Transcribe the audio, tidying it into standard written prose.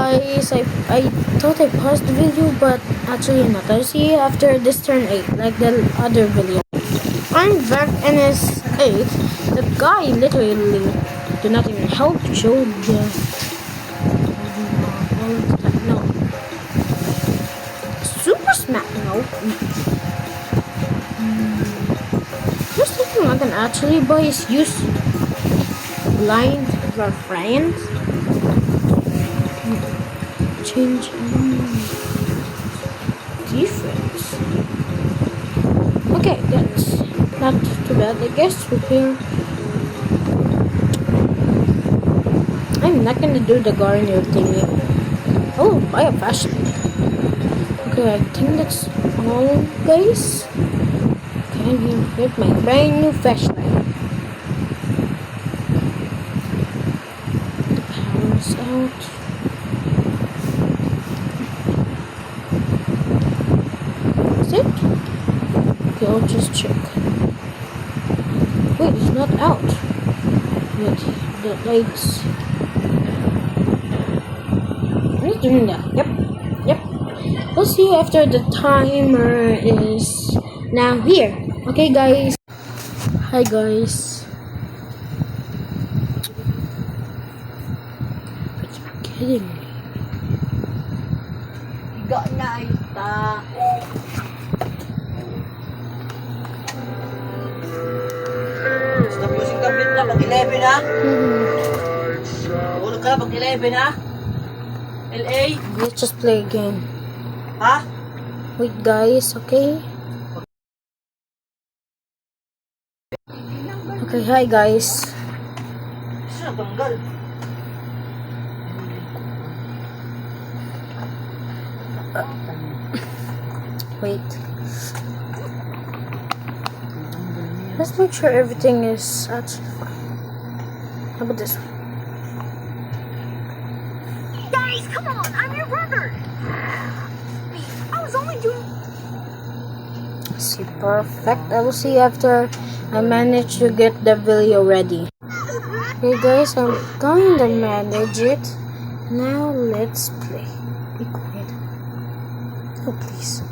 guys, I thought I paused the video, but actually not. I'll see you after this turn 8, like the other video. I'm back in his 8. The guy literally did not even help show the... No. Super Smack, no. Just thinking I can actually buy his use blind for friends. Change difference. Okay, that's not too bad. I guess repair. I'm not gonna do the Garnier thingy. Oh, buy a flashlight. Okay, I think that's all, guys. Okay, here with my brand new flashlight. The power's out. Is it? Okay, I'll just check. Wait, it's not out. Wait, the lights. I'm not doing that. Yep. We'll see you after the timer is now here. Okay, guys. Hi, guys. Are you kidding me? Got na ita. Stop using tablet na pag 11 ha. Ulog ka na pag 11 ha. LA. Let's just play a game. Ha? Wait, guys. Okay. Okay, hi, guys. Sino tanggal? Wait. Let's make sure everything is actually fine. How about this one? Guys, come on! I'm your brother! I was only doing... See, perfect. I will see you after I manage to get the video ready. Okay, guys, I'm going to manage it. Now, let's play. Be quiet. Oh, please.